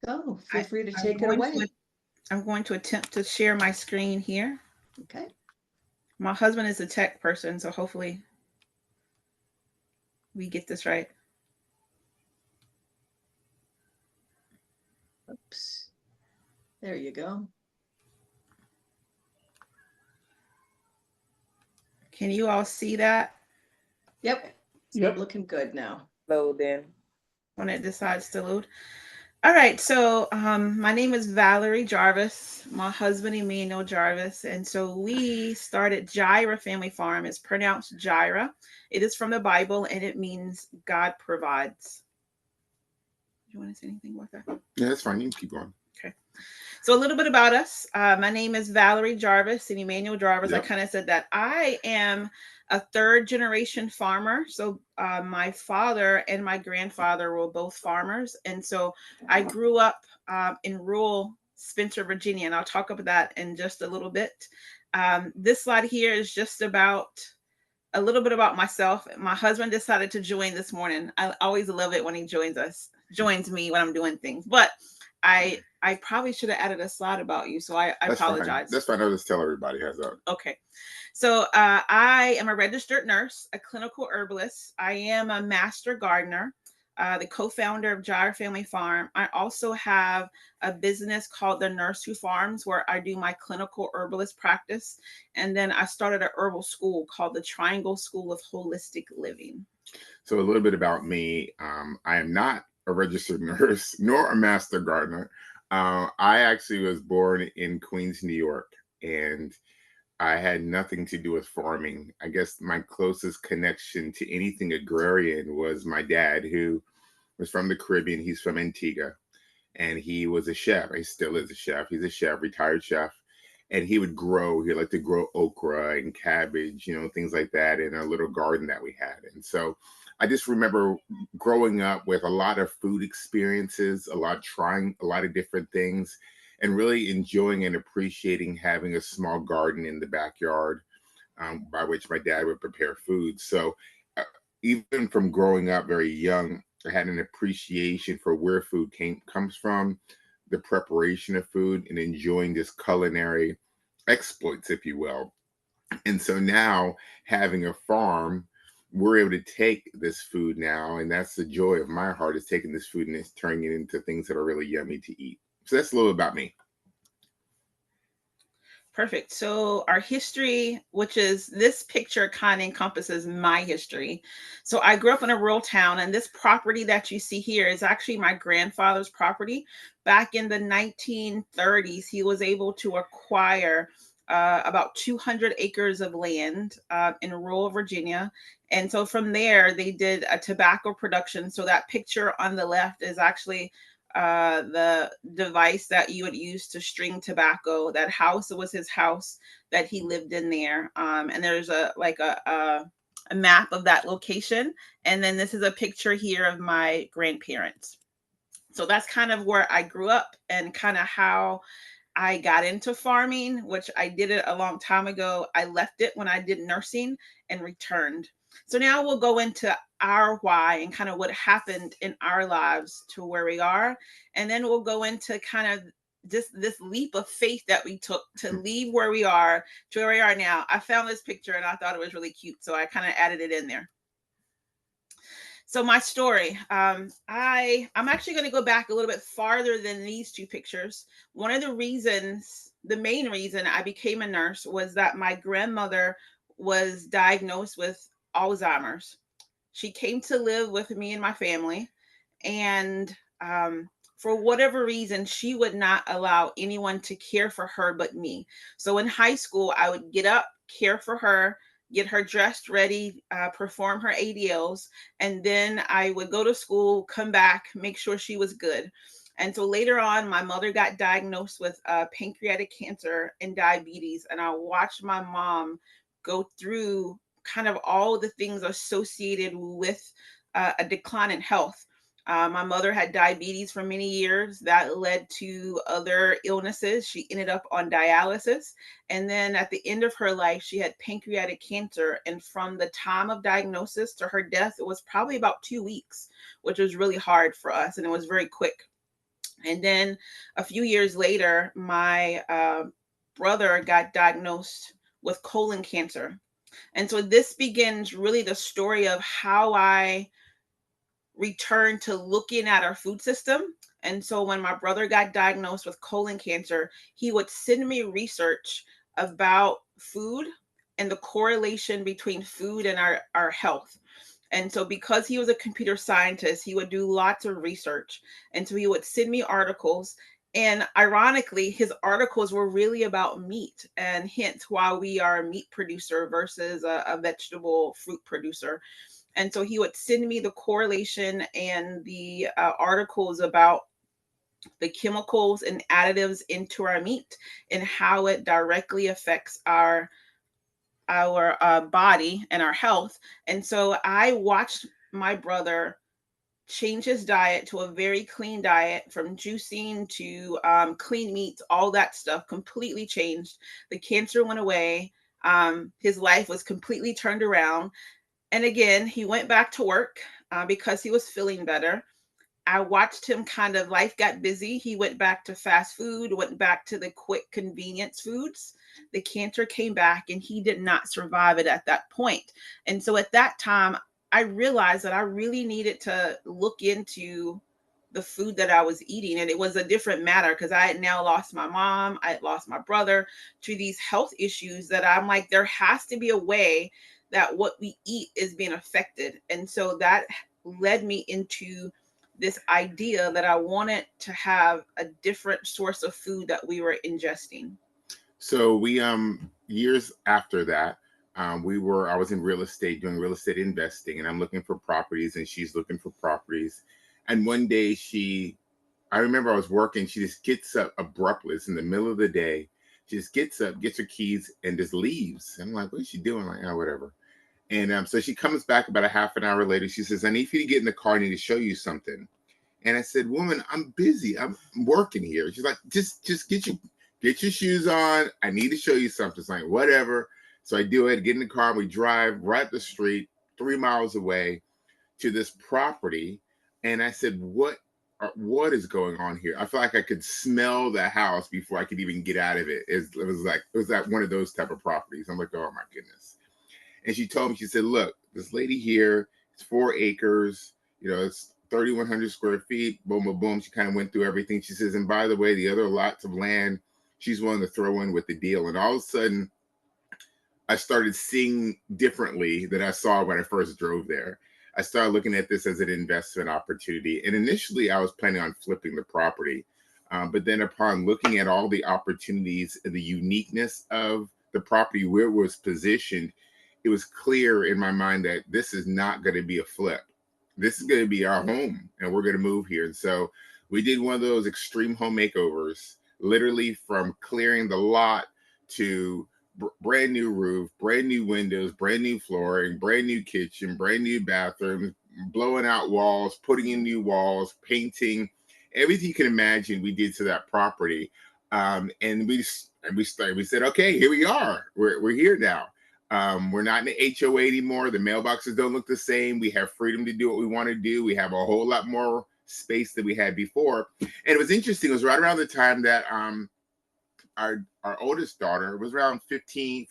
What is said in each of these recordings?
Go. Feel I, free to I'm take it going away. to I'm going to attempt to share my screen here. Okay. My husband is a tech person, so hopefully we get this right. Oops. There you go. Can you all see that Yep. Yep. Looking good now. Loading. when it decides to load? All right, so my name is Valarie Jarvis. My husband Emmanuel Jarvis, and so we started Jireh Family Farm. It's pronounced Jireh. It is from the Bible, and it means God provides. Do you want to say anything about that? Yeah, that's fine. You can keep going. Okay. So a little bit about us. My name is Valarie Jarvis and Emmanuel Jarvis. I Yep. kind of said that I am a third generation farmer. So my father and my grandfather were both farmers, and so I grew up in rural Spencer, Virginia, and I'll talk about that in just a little bit. This slide here is just about a little bit about myself. My husband decided to join this morning. I always love it when he joins me when I'm doing things. But I probably should have added a slide about you, so I That's fine. apologize. That's fine. I'll just tell everybody has that. Okay. So I am a registered nurse, a clinical herbalist. I am a master gardener, the co-founder of Jireh Family Farm. I also have a business called The Nurse Who Farms, where I do my clinical herbalist practice. And then I started an herbal school called the Triangle School of Holistic Living. So a little bit about me. I am not a registered nurse nor a master gardener. I actually was born in Queens, New York, and I had nothing to do with farming. I guess my closest connection to anything agrarian was my dad, who was from the Caribbean. He's from Antigua, and he was a chef. He still is a chef. He's a chef, retired chef. And he would grow, he liked to grow okra and cabbage, things like that in a little garden that we had. And so I just remember growing up with a lot of food experiences, a lot trying a lot of different things, and really enjoying and appreciating having a small garden in the backyard, by which my dad would prepare food. So uh, even from growing up very young, I had an appreciation for where food comes from, the preparation of food, and enjoying this culinary exploits, if you will. And so now, having a farm, we're able to take this food now, and that's the joy of my heart, is taking this food and it's turning it into things that are really yummy to eat. So that's a little about me. Perfect. So our history, which is this picture, kind of encompasses my history. So I grew up in a rural town, and this property that you see here is actually my grandfather's property. Back in the 1930s, he was able to acquire about 200 acres of land in rural Virginia. And so from there, they did a tobacco production. So that picture on the left is actually the device that you would use to string tobacco. That house was his house that he lived in there. And there's a map of that location. And then this is a picture here of my grandparents. So that's kind of where I grew up and kind of how I got into farming, which I did it a long time ago. I left it when I did nursing and returned. So now we'll go into our why and kind of what happened in our lives to where we are. And then we'll go into kind of just this leap of faith that we took to leave where we are to where we are now. I found this picture and I thought it was really cute. So I kind of added it in there. So my story, I'm actually going to go back a little bit farther than these two pictures. One of the reasons, the main reason I became a nurse was that my grandmother was diagnosed with Alzheimer's. She came to live with me and my family, and for whatever reason, she would not allow anyone to care for her but me. So in high school, I would get up, care for her, get her dressed, ready, perform her ADLs, and then I would go to school, come back, make sure she was good. And so later on, my mother got diagnosed with pancreatic cancer and diabetes, and I watched my mom go through kind of all the things associated with a decline in health. My mother had diabetes for many years. That led to other illnesses. She ended up on dialysis. And then at the end of her life, she had pancreatic cancer. And from the time of diagnosis to her death, it was probably about 2 weeks, which was really hard for us. And it was very quick. And then a few years later, my brother got diagnosed with colon cancer. And so this begins really the story of how I returned to looking at our food system. And so when my brother got diagnosed with colon cancer, he would send me research about food and the correlation between food and our health. And so, because he was a computer scientist, he would do lots of research. And so, he would send me articles. And ironically, his articles were really about meat, and hence why we are a meat producer versus a vegetable fruit producer. And so, he would send me the correlation and the articles about the chemicals and additives into our meat and how it directly affects our body and our health. And so I watched my brother change his diet to a very clean diet, from juicing to clean meats, all that stuff completely changed. The cancer went away. His life was completely turned around. And again, he went back to work because he was feeling better. I watched him kind of, life got busy. He went back to fast food, went back to the quick convenience foods. The cancer came back and he did not survive it at that point. And so at that time, I realized that I really needed to look into the food that I was eating. And it was a different matter because I had now lost my mom, I had lost my brother to these health issues that I'm like, there has to be a way that what we eat is being affected. And so that led me into this idea that I wanted to have a different source of food that we were ingesting. So we years after that, I was in real estate doing real estate investing, and I'm looking for properties and she's looking for properties. And one day I remember I was working, she just gets up abruptly. It's in the middle of the day. She just gets up, gets her keys, and just leaves. I'm like, what is she doing? Like, oh, whatever. And so she comes back about a half an hour later. She says, I need for you to get in the car. I need to show you something. And I said, woman, I'm busy. I'm working here. She's like, just get your shoes on. I need to show you something. It's like, whatever. So I do it, get in the car, and we drive right up the street, 3 miles away, to this property. And I said, what is going on here? I feel like I could smell the house before I could even get out of it. It was like one of those type of properties. I'm like, oh my goodness. And she told me, she said, look, this lady here, it's 4 acres, it's 3,100 square feet, boom, boom, boom. She kind of went through everything. She says, and by the way, the other lots of land, she's willing to throw in with the deal. And all of a sudden, I started seeing differently than I saw when I first drove there. I started looking at this as an investment opportunity. And initially, I was planning on flipping the property. But then upon looking at all the opportunities and the uniqueness of the property, where it was positioned, it was clear in my mind that this is not going to be a flip. This is going to be our home, and we're going to move here. And so we did one of those extreme home makeovers, literally from clearing the lot to brand new roof, brand new windows, brand new flooring, brand new kitchen, brand new bathroom, blowing out walls, putting in new walls, painting, everything you can imagine we did to that property. And we said, okay, here we are. We're here now. We're not in the HOA anymore. The mailboxes don't look the same. We have freedom to do what we want to do. We have a whole lot more space than we had before. And it was interesting. It was right around the time that our oldest daughter was around 15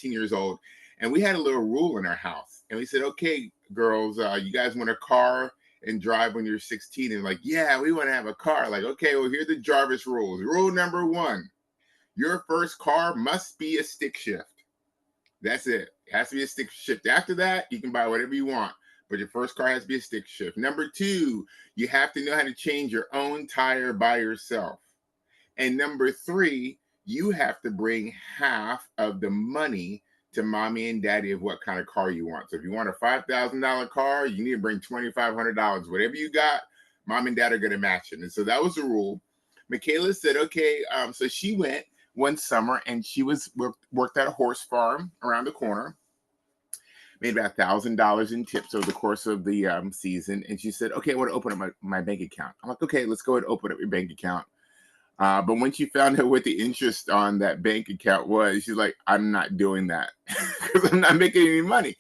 years old. And we had a little rule in our house. And we said, okay, girls, you guys want a car and drive when you're 16? And like, yeah, we want to have a car. Like, okay, well, here's the Jarvis rules. Rule number 1, your first car must be a stick shift. That's it. It has to be a stick shift. After that, you can buy whatever you want, but your first car has to be a stick shift. Number 2, you have to know how to change your own tire by yourself. And number 3, you have to bring half of the money to mommy and daddy of what kind of car you want. So if you want a $5,000 car, you need to bring $2,500. Whatever you got, mom and dad are going to match it. And so that was the rule. Michaela said, okay. So she went one summer and she worked at a horse farm around the corner. Made about $1,000 in tips over the course of the season. And she said, okay, I want to open up my bank account. I'm like, okay, let's go ahead and open up your bank account. But when she found out what the interest on that bank account was, she's like, I'm not doing that because I'm not making any money.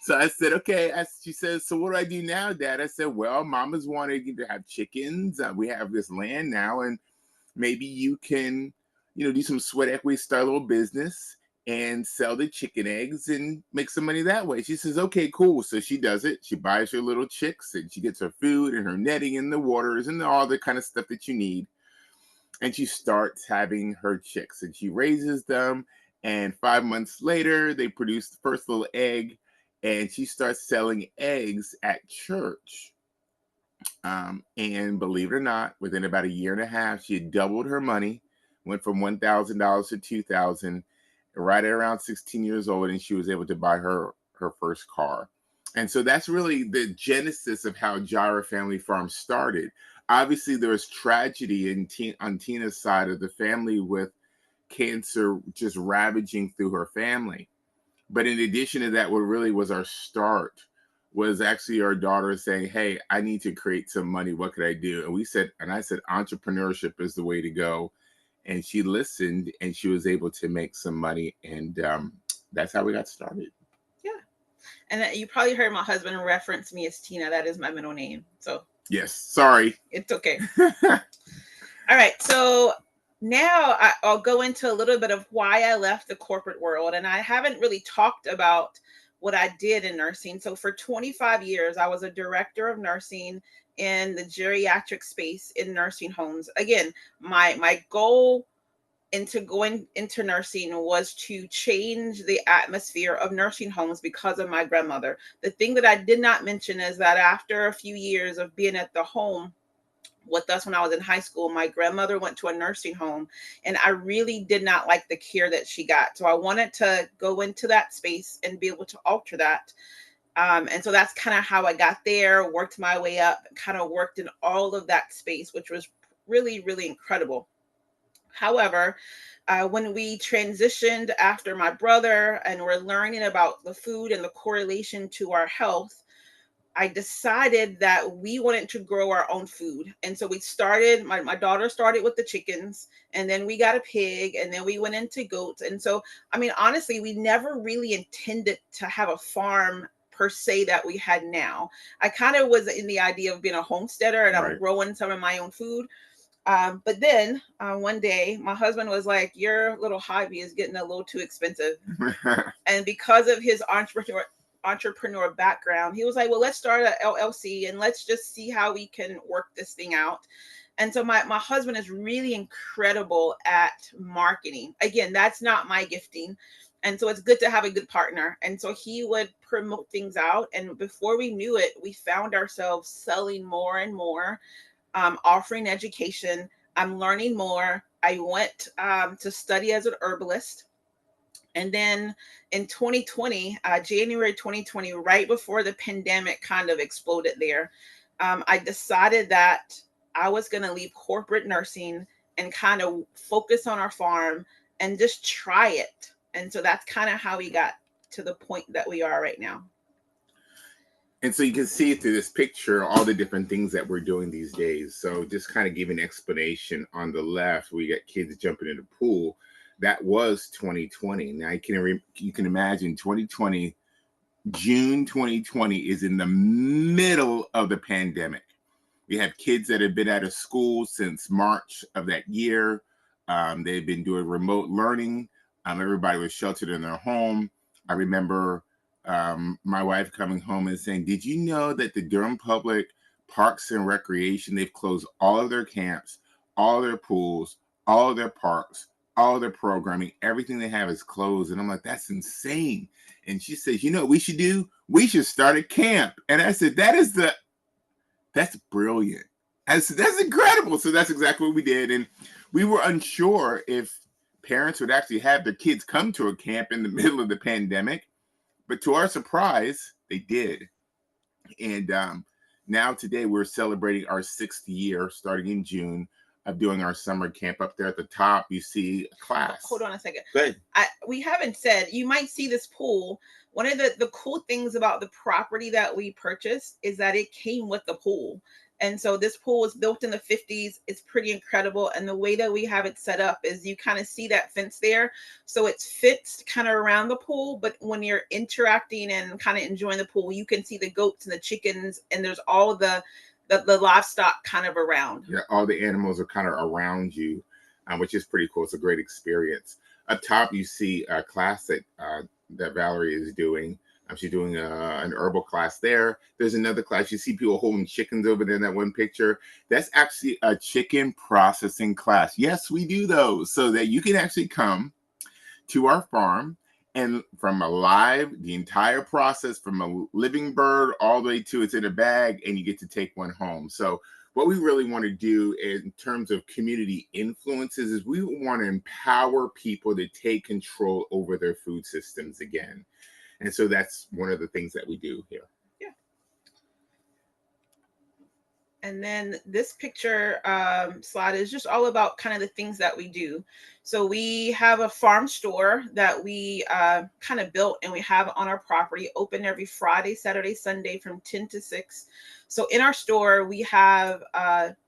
So I said, okay. She says, so what do I do now, Dad? I said, well, Mama's wanting to have chickens. We have this land now, and maybe you can, do some sweat equity, start a little business and sell the chicken eggs and make some money that way. She says, okay, cool. So she does it. She buys her little chicks and she gets her food and her netting and the waters and all the kind of stuff that you need. And she starts having her chicks and she raises them. And 5 months later, they produce the first little egg and she starts selling eggs at church. And believe it or not, within about a year and a half, she had doubled her money, went from $1,000 to $2,000, right at around 16 years old, and she was able to buy her first car. And so that's really the genesis of how Jireh Family Farm started. Obviously, there was tragedy on Tina's side of the family with cancer just ravaging through her family. But in addition to that, what really was our start was actually our daughter saying, hey, I need to create some money. What could I do? And I said, entrepreneurship is the way to go. And she listened and she was able to make some money. And that's how we got started. Yeah. And you probably heard my husband reference me as Tina. That is my middle name. So yes, sorry. It's okay. All right. So now I'll go into a little bit of why I left the corporate world. And I haven't really talked about what I did in nursing. So for 25 years, I was a director of nursing in the geriatric space in nursing homes. Again, my goal into going into nursing was to change the atmosphere of nursing homes because of my grandmother. The thing that I did not mention is that after a few years of being at the home with us when I was in high school, my grandmother went to a nursing home and I really did not like the care that she got. So I wanted to go into that space and be able to alter that. And so that's kind of how I got there, worked my way up, kind of worked in all of that space, which was really, really incredible. However, when we transitioned after my brother and we're learning about the food and the correlation to our health, I decided that we wanted to grow our own food. And so we started, my daughter started with the chickens, and then we got a pig, and then we went into goats. And so, I mean, honestly, we never really intended to have a farm per se that we had now. I kind of was in the idea of being a homesteader and I'm growing some of my own food. But then one day my husband was like, your little hobby is getting a little too expensive. And because of his entrepreneur background, he was like, well, let's start an LLC and let's just see how we can work this thing out. And so my husband is really incredible at marketing. Again, that's not my gifting. And so it's good to have a good partner. And so he would promote things out. And before we knew it, we found ourselves selling more and more, offering education. I'm learning more. I went to study as an herbalist. And then in 2020, January 2020, right before the pandemic kind of exploded there, I decided that I was going to leave corporate nursing and kind of focus on our farm and just try it. And so that's kind of how we got to the point that we are right now. And so you can see through this picture all the different things that we're doing these days. So just kind of give an explanation on the left, we got kids jumping in the pool. That was 2020. Now you can imagine 2020, June 2020 is in the middle of the pandemic. We have kids that have been out of school since March of that year. They've been doing remote learning. Everybody was sheltered in their home. I remember my wife coming home and saying, did you know that the Durham Public Parks and Recreation, they've closed all of their camps, all of their pools, all of their parks, all of their programming, everything they have is closed. And I'm like, that's insane. And she says, you know what we should do? We should start a camp. And I said, that's brilliant. I said, that's incredible. So that's exactly what we did. And we were unsure if parents would actually have their kids come to a camp in the middle of the pandemic. But to our surprise, they did. And now today we're celebrating our 6th year, starting in June, of doing our summer camp. Up there at the top, you see a class. Hold on a second. Good. We haven't said, you might see this pool. One of the cool things about the property that we purchased is that it came with the pool. And so this pool was built in the 50s. It's pretty incredible. And the way that we have it set up is you kind of see that fence there. So it's fenced kind of around the pool, but when you're interacting and kind of enjoying the pool, you can see the goats and the chickens, and there's all the livestock kind of around. Yeah, all the animals are kind of around you, which is pretty cool. It's a great experience. Up top, you see a class that Valarie is doing. She's doing an herbal class there. There's another class. You see people holding chickens over there in that one picture. That's actually a chicken processing class. Yes, we do those so that you can actually come to our farm and from the entire process from a living bird all the way to it's in a bag, and you get to take one home. So what we really want to do in terms of community influences is we want to empower people to take control over their food systems again. And so that's one of the things that we do here. Yeah. And then this picture slide is just all about kind of the things that we do. So we have a farm store that we kind of built, and we have on our property, open every Friday, Saturday, Sunday from 10 to 6. So in our store, we have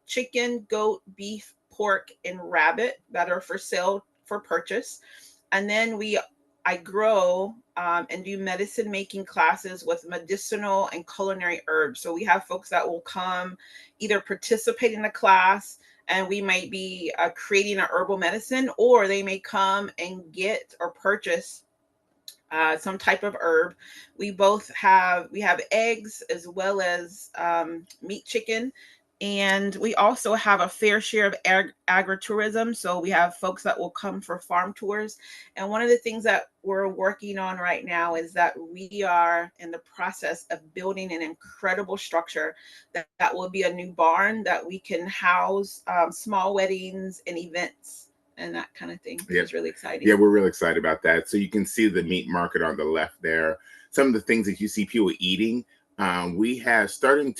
chicken, goat, beef, pork, and rabbit that are for sale for purchase. And then I grow and do medicine making classes with medicinal and culinary herbs. So we have folks that will come either participate in a class, and we might be creating an herbal medicine, or they may come and get or purchase some type of herb. We have eggs as well as meat chicken. And we also have a fair share of agritourism. So we have folks that will come for farm tours. And one of the things that we're working on right now is that we are in the process of building an incredible structure that will be a new barn that we can house small weddings and events and that kind of thing. Yeah. It's really exciting. Yeah, we're really excited about that. So you can see the meat market on the left there. Some of the things that you see people eating. We have starting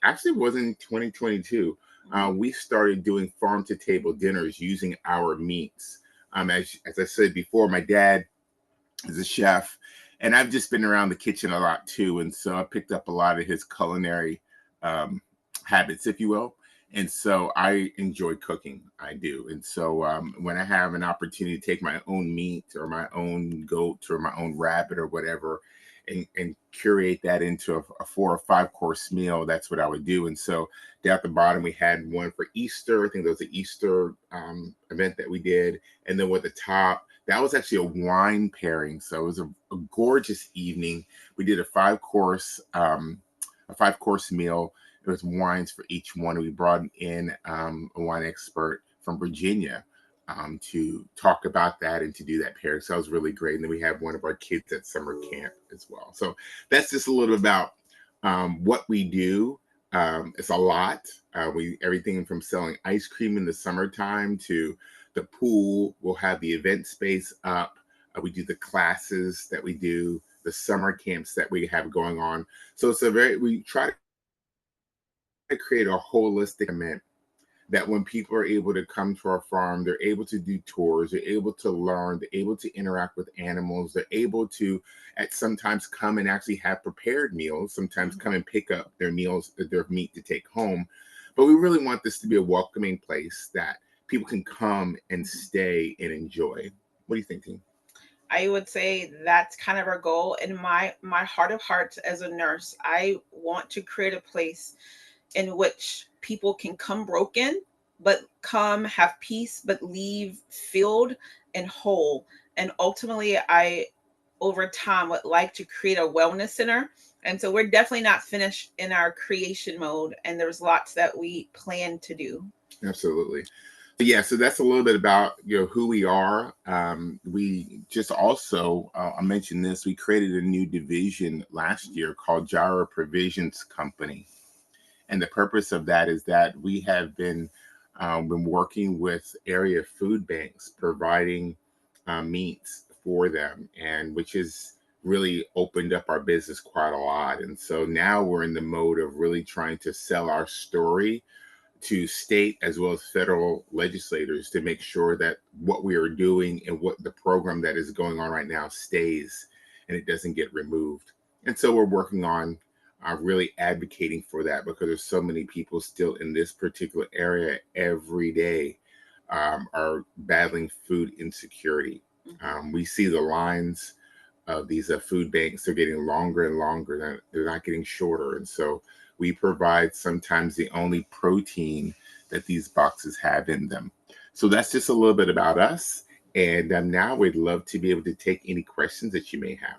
actually it wasn't 2022. We started doing farm to table dinners using our meats. As I said before, my dad is a chef, and I've just been around the kitchen a lot too. And so I picked up a lot of his culinary habits, if you will. And so I enjoy cooking. I do. And so when I have an opportunity to take my own meat or my own goat or my own rabbit or whatever and curate that into a 4 or 5 course meal, that's what I would do. And so down at the bottom, we had one for Easter. I think there was an Easter event that we did. And then with the top, that was actually a wine pairing. So it was a gorgeous evening. We did a 5-course meal. There was wines for each one. We brought in a wine expert from Virginia to talk about that and to do that pairing. So that was really great. And then we have one of our kids at summer camp as well. So that's just a little about what we do. It's a lot. Everything from selling ice cream in the summertime to the pool. We'll have the event space up. We do the classes that we do, the summer camps that we have going on. So we try to create a holistic event that when people are able to come to our farm, they're able to do tours, they're able to learn, they're able to interact with animals, they're able to sometimes come and actually have prepared meals, sometimes come and pick up their meals, their meat to take home. But we really want this to be a welcoming place that people can come and stay and enjoy. What do you think, Team? I would say that's kind of our goal. In my heart of hearts as a nurse, I want to create a place in which people can come broken, but come have peace, but leave filled and whole. And ultimately, I, over time, would like to create a wellness center. And so we're definitely not finished in our creation mode. And there's lots that we plan to do. Absolutely. Yeah, so that's a little bit about who we are. We just also, I mentioned this, we created a new division last year called Jireh Provisions Company. And the purpose of that is that we have been working with area food banks, providing meats for them, and which has really opened up our business quite a lot. And so now we're in the mode of really trying to sell our story to state as well as federal legislators to make sure that what we are doing and what the program that is going on right now stays and it doesn't get removed. And so we're working on I'm really advocating for that because there's so many people still in this particular area every day are battling food insecurity. We see the lines of these food banks are getting longer and longer. They're not getting shorter. And so we provide sometimes the only protein that these boxes have in them. So that's just a little bit about us. And now we'd love to be able to take any questions that you may have.